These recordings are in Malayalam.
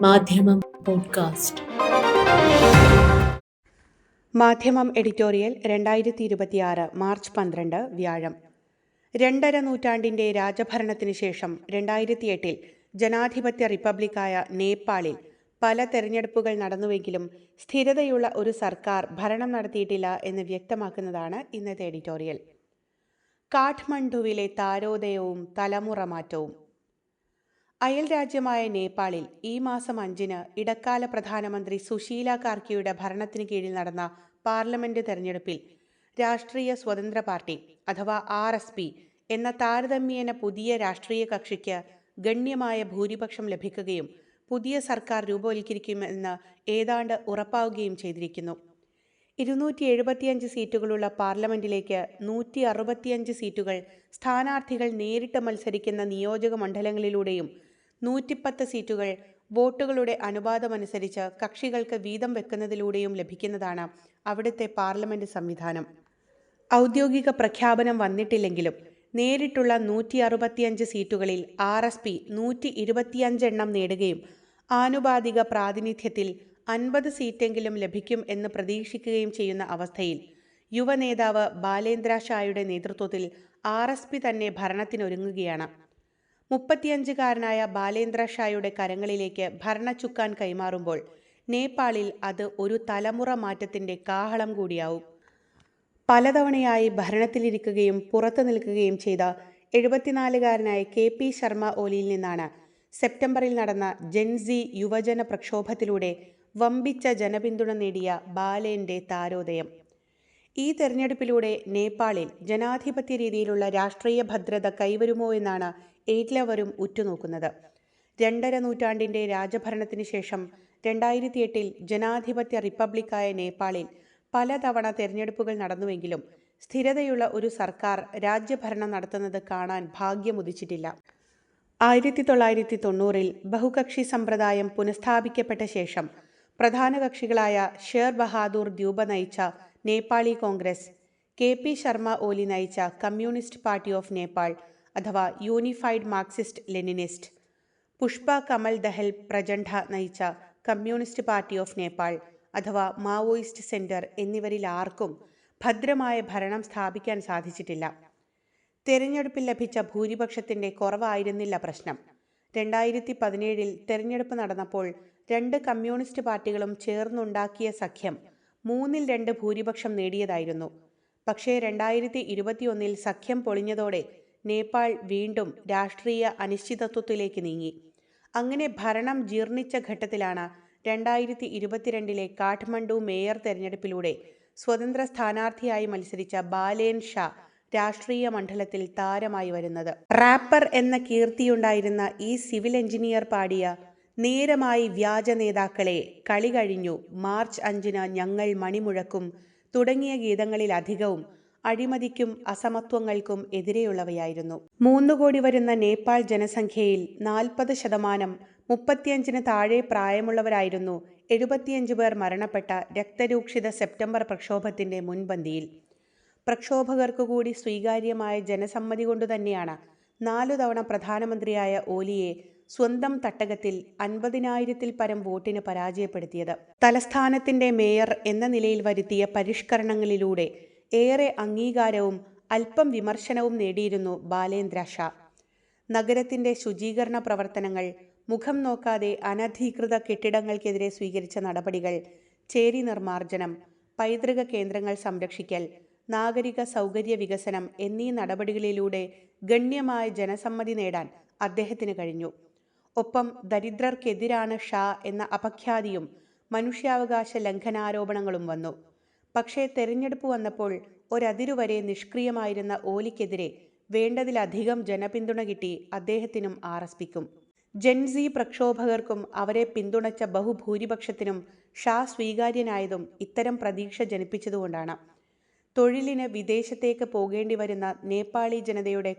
മാധ്യമം പോഡ്കാസ്റ്റ്. മാധ്യമം എഡിറ്റോറിയൽ 2026 മാർച്ച് 12 വ്യാഴം. 2.5 നൂറ്റാണ്ടിന്റെ രാജഭരണത്തിനു ശേഷം 2008 ജനാധിപത്യ റിപ്പബ്ലിക്കായ നേപ്പാളിൽ പല തെരഞ്ഞെടുപ്പുകൾ നടന്നുവെങ്കിലും സ്ഥിരതയുള്ള ഒരു സർക്കാർ ഭരണം നടത്തിയിട്ടില്ല എന്ന് വ്യക്തമാക്കുന്നതാണ് ഇന്നത്തെ എഡിറ്റോറിയൽ. കാഠ്മണ്ഡുവിലെ താരോദയവും തലമുറ മാറ്റവും. അയൽ രാജ്യമായ നേപ്പാളിൽ ഈ മാസം 5-ന് ഇടക്കാല പ്രധാനമന്ത്രി സുശീല കാർക്കിയുടെ ഭരണത്തിന് കീഴിൽ നടന്ന പാർലമെന്റ് തെരഞ്ഞെടുപ്പിൽ രാഷ്ട്രീയ സ്വതന്ത്ര പാർട്ടി അഥവാ RSP എന്ന താരതമ്യേന പുതിയ രാഷ്ട്രീയ കക്ഷിക്ക് ഗണ്യമായ ഭൂരിപക്ഷം ലഭിക്കുകയും പുതിയ സർക്കാർ രൂപവൽക്കരിക്കുമെന്ന് ഏതാണ്ട് ഉറപ്പാവുകയും ചെയ്തിരിക്കുന്നു. 275 സീറ്റുകളുള്ള പാർലമെന്റിലേക്ക് 165 സീറ്റുകൾ സ്ഥാനാർത്ഥികൾ നേരിട്ട് മത്സരിക്കുന്ന നിയോജക മണ്ഡലങ്ങളിലൂടെയും 110 സീറ്റുകൾ വോട്ടുകളുടെ അനുപാതമനുസരിച്ച് കക്ഷികൾക്ക് വീതം വെക്കുന്നതിലൂടെയും ലഭിക്കുന്നതാണ് അവിടുത്തെ പാർലമെന്റ് സംവിധാനം. ഔദ്യോഗിക പ്രഖ്യാപനം വന്നിട്ടില്ലെങ്കിലും നേരിട്ടുള്ള 165 സീറ്റുകളിൽ RSP 125 എണ്ണം നേടുകയും ആനുപാതിക പ്രാതിനിധ്യത്തിൽ 50 സീറ്റെങ്കിലും ലഭിക്കും എന്ന് പ്രതീക്ഷിക്കുകയും ചെയ്യുന്ന അവസ്ഥയിൽ യുവനേതാവ് ബാലേന്ദ്ര ഷായുടെ നേതൃത്വത്തിൽ RSP തന്നെ ഭരണത്തിനൊരുങ്ങുകയാണ്. 35-കാരനായ ബാലേന്ദ്ര ഷായുടെ കരങ്ങളിലേക്ക് ഭരണച്ചുക്കാൻ കൈമാറുമ്പോൾ നേപ്പാളിൽ അത് ഒരു തലമുറ മാറ്റത്തിന്റെ കാഹളം കൂടിയാവും. പലതവണയായി ഭരണത്തിലിരിക്കുകയും പുറത്തു നിൽക്കുകയും ചെയ്ത 74-കാരനായ KP ശർമ്മ ഓലിയിൽ നിന്നാണ് സെപ്റ്റംബറിൽ നടന്ന ജെൻസി യുവജന പ്രക്ഷോഭത്തിലൂടെ വമ്പിച്ച ജനപിന്തുണ നേടിയ ബാലേന്റെ താരോദയം. ഈ തെരഞ്ഞെടുപ്പിലൂടെ നേപ്പാളിൽ ജനാധിപത്യ രീതിയിലുള്ള രാഷ്ട്രീയ ഭദ്രത കൈവരുമോ എന്നാണ് എല്ലാവരും ഉറ്റുനോക്കുന്നത്. 2.5 നൂറ്റാണ്ടിന്റെ രാജഭരണത്തിന് ശേഷം 2008 ജനാധിപത്യ റിപ്പബ്ലിക്കായ നേപ്പാളിൽ പലതവണ തെരഞ്ഞെടുപ്പുകൾ നടന്നുവെങ്കിലും സ്ഥിരതയുള്ള ഒരു സർക്കാർ രാജ്യഭരണം നടത്തുന്നത് കാണാൻ ഭാഗ്യമുദിച്ചിട്ടില്ല. 1990 ബഹുകക്ഷി സമ്പ്രദായം പുനഃസ്ഥാപിക്കപ്പെട്ട ശേഷം പ്രധാന കക്ഷികളായ ഷേർ ബഹാദൂർ ദ്യൂബ നയിച്ച നേപ്പാളി കോൺഗ്രസ്, KP ശർമ്മ ഓലി നയിച്ച കമ്മ്യൂണിസ്റ്റ് പാർട്ടി ഓഫ് നേപ്പാൾ അഥവാ unified Marxist Leninist, Pushpa Kamal Dahal Prachanda നയിച്ച കമ്മ്യൂണിസ്റ്റ് പാർട്ടി ഓഫ് നേപ്പാൾ അഥവാ മാവോയിസ്റ്റ് സെന്റർ എന്നിവരിൽ ആർക്കും ഭദ്രമായ ഭരണം സ്ഥാപിക്കാൻ സാധിച്ചിട്ടില്ല. തെരഞ്ഞെടുപ്പിൽ ലഭിച്ച ഭൂരിപക്ഷത്തിന്റെ കുറവായിരുന്നില്ല പ്രശ്നം. 2017 തെരഞ്ഞെടുപ്പ് നടന്നപ്പോൾ 2 കമ്മ്യൂണിസ്റ്റ് പാർട്ടികളും ചേർന്നുണ്ടാക്കിയ സഖ്യം 3/2 ഭൂരിപക്ഷം നേടിയതായിരുന്നു. പക്ഷേ 2021 സഖ്യം പൊളിഞ്ഞതോടെ നേപ്പാൾ വീണ്ടും രാഷ്ട്രീയ അനിശ്ചിതത്വത്തിലേക്ക് നീങ്ങി. അങ്ങനെ ഭരണം ജീർണിച്ച ഘട്ടത്തിലാണ് 2022 കാഠ്മണ്ഡു മേയർ തെരഞ്ഞെടുപ്പിലൂടെ സ്വതന്ത്ര സ്ഥാനാർത്ഥിയായി മത്സരിച്ച ബാലേൻ ഷാ രാഷ്ട്രീയ മണ്ഡലത്തിൽ താരമായി വരുന്നത്. റാപ്പർ എന്ന കീർത്തിയുണ്ടായിരുന്ന ഈ സിവിൽ എഞ്ചിനീയർ പാടിയ നേരമായി വ്യാജ നേതാക്കളെ, കളി കഴിഞ്ഞു, മാർച്ച് 5-ന് ഞങ്ങൾ മണിമുഴക്കും തുടങ്ങിയ ഗീതങ്ങളിലധികവും അഴിമതിക്കും അസമത്വങ്ങൾക്കും എതിരെയുള്ളവയായിരുന്നു. 3 കോടി വരുന്ന നേപ്പാൾ ജനസംഖ്യയിൽ 40% 35-ന് താഴെ പ്രായമുള്ളവരായിരുന്നു. 75 പേർ മരണപ്പെട്ട രക്തരൂക്ഷിത സെപ്റ്റംബർ പ്രക്ഷോഭത്തിന്റെ മുൻപന്തിയിൽ. പ്രക്ഷോഭകർക്കു കൂടി സ്വീകാര്യമായ ജനസമ്മതി കൊണ്ടുതന്നെയാണ് 4 തവണ പ്രധാനമന്ത്രിയായ ഓലിയെ സ്വന്തം തട്ടകത്തിൽ 50,000-ൽ പരം വോട്ടിന് പരാജയപ്പെടുത്തിയത്. തലസ്ഥാനത്തിന്റെ മേയർ എന്ന നിലയിൽ വരുത്തിയ പരിഷ്കരണങ്ങളിലൂടെ ഏറെ അംഗീകാരവും അല്പം വിമർശനവും നേടിയിരുന്നു ബാലേന്ദ്ര ഷാ. നഗരത്തിന്റെ ശുചീകരണ പ്രവർത്തനങ്ങൾ, മുഖം നോക്കാതെ അനധികൃത കെട്ടിടങ്ങൾക്കെതിരെ സ്വീകരിച്ച നടപടികൾ, ചേരി നിർമ്മാർജ്ജനം, പൈതൃക കേന്ദ്രങ്ങൾ സംരക്ഷിക്കൽ, നാഗരിക സൗകര്യ വികസനം എന്നീ നടപടികളിലൂടെ ഗണ്യമായ ജനസമ്മതി നേടാൻ അദ്ദേഹത്തിന് കഴിഞ്ഞു. ഒപ്പം ദരിദ്രർക്കെതിരാണ് ഷാ എന്ന അപഖ്യാതിയും മനുഷ്യാവകാശ ലംഘനാരോപണങ്ങളും വന്നു. പക്ഷേ തെരഞ്ഞെടുപ്പ് വന്നപ്പോൾ ഒരതിരുവരെ നിഷ്ക്രിയമായിരുന്ന ഓലിക്കെതിരെ വേണ്ടതിലധികം ജനപിന്തുണ കിട്ടി അദ്ദേഹത്തിനും RSPക്കും. ജെൻസി പ്രക്ഷോഭകർക്കും അവരെ പിന്തുണച്ച ബഹുഭൂരിപക്ഷത്തിനും ഷാ സ്വീകാര്യനായതും ഇത്തരം പ്രതീക്ഷ ജനിപ്പിച്ചതുകൊണ്ടാണ്. തൊഴിലിന് വിദേശത്തേക്ക് പോകേണ്ടി വരുന്ന നേപ്പാളി ജനതയുടെ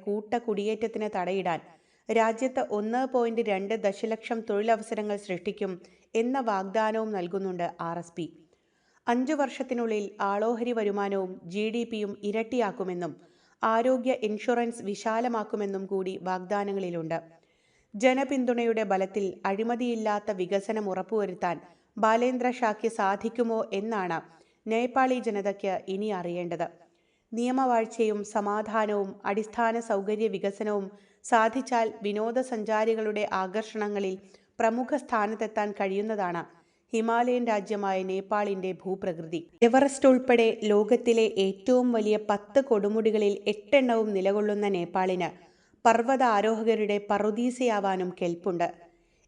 കുടിയേറ്റത്തിന് തടയിടാൻ രാജ്യത്ത് 1.2 ദശലക്ഷം തൊഴിലവസരങ്ങൾ സൃഷ്ടിക്കും എന്ന വാഗ്ദാനവും നൽകുന്നുണ്ട് RSP. 5 വർഷത്തിനുള്ളിൽ ആളോഹരി വരുമാനവും GDPയും ഇരട്ടിയാക്കുമെന്നും ആരോഗ്യ ഇൻഷുറൻസ് വിശാലമാക്കുമെന്നും കൂടി വാഗ്ദാനങ്ങളിലുണ്ട്. ജനപിന്തുണയുടെ ബലത്തിൽ അഴിമതിയില്ലാത്ത വികസനം ഉറപ്പുവരുത്താൻ ബാലേന്ദ്ര ഷായ്ക്ക് സാധിക്കുമോ എന്നാണ് നേപ്പാളി ജനതയ്ക്ക് ഇനി അറിയേണ്ടത്. നിയമവാഴ്ചയും സമാധാനവും അടിസ്ഥാന സൗകര്യ വികസനവും സാധിച്ചാൽ വിനോദസഞ്ചാരികളുടെ ആകർഷണങ്ങളിൽ പ്രമുഖ സ്ഥാനത്തെത്താൻ കഴിയുന്നതാണ് ഹിമാലയൻ രാജ്യമായ നേപ്പാളിന്റെ ഭൂപ്രകൃതി. എവറസ്റ്റ് ഉൾപ്പെടെ ലോകത്തിലെ ഏറ്റവും വലിയ 10 കൊടുമുടികളിൽ 8 എണ്ണവും നിലകൊള്ളുന്ന നേപ്പാളിന് പർവ്വത ആരോഹകരുടെ പറുദീസയാവാനും കെൽപ്പുണ്ട്.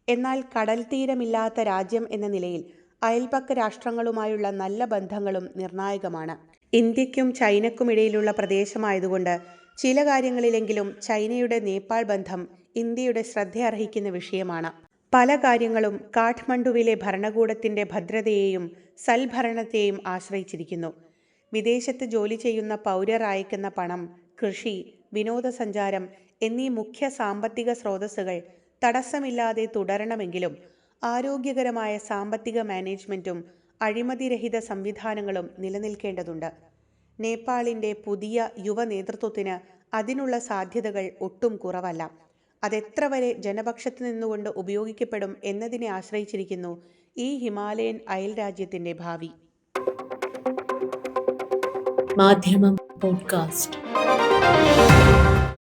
എന്നാൽ കടൽ തീരമില്ലാത്ത രാജ്യം എന്ന നിലയിൽ അയൽപക്ക രാഷ്ട്രങ്ങളുമായുള്ള നല്ല ബന്ധങ്ങളും നിർണായകമാണ്. ഇന്ത്യക്കും ചൈനയ്ക്കുമിടയിലുള്ള പ്രദേശമായതുകൊണ്ട് ചില കാര്യങ്ങളിലെങ്കിലും ചൈനയുടെ നേപ്പാൾ ബന്ധം ഇന്ത്യയുടെ ശ്രദ്ധയർഹിക്കുന്ന വിഷയമാണ്. പല കാര്യങ്ങളും കാഠ്മണ്ഡുവിലെ ഭരണകൂടത്തിന്റെ ഭദ്രതയെയും സൽഭരണത്തെയും ആശ്രയിച്ചിരിക്കുന്നു. വിദേശത്ത് ജോലി ചെയ്യുന്ന പൗരർ അയക്കുന്ന പണം, കൃഷി, വിനോദസഞ്ചാരം എന്നീ മുഖ്യ സാമ്പത്തിക സ്രോതസ്സുകൾ തടസ്സമില്ലാതെ തുടരണമെങ്കിലും ആരോഗ്യകരമായ സാമ്പത്തിക മാനേജ്മെന്റും അഴിമതിരഹിത സംവിധാനങ്ങളും നിലനിൽക്കേണ്ടതുണ്ട്. നേപ്പാളിന്റെ പുതിയ യുവ നേതൃത്വത്തിന് അതിനുള്ള സാധ്യതകൾ ഒട്ടും കുറവല്ല. അതെത്ര വരെ ജനപക്ഷത്ത് നിന്നുകൊണ്ട് ഉപയോഗിക്കപ്പെടും എന്നതിനെ ആശ്രയിച്ചിരിക്കുന്നു ഈ ഹിമാലയൻ അയൽ രാജ്യത്തിന്റെ ഭാവി. മാധ്യമം പോഡ്കാസ്റ്റ്.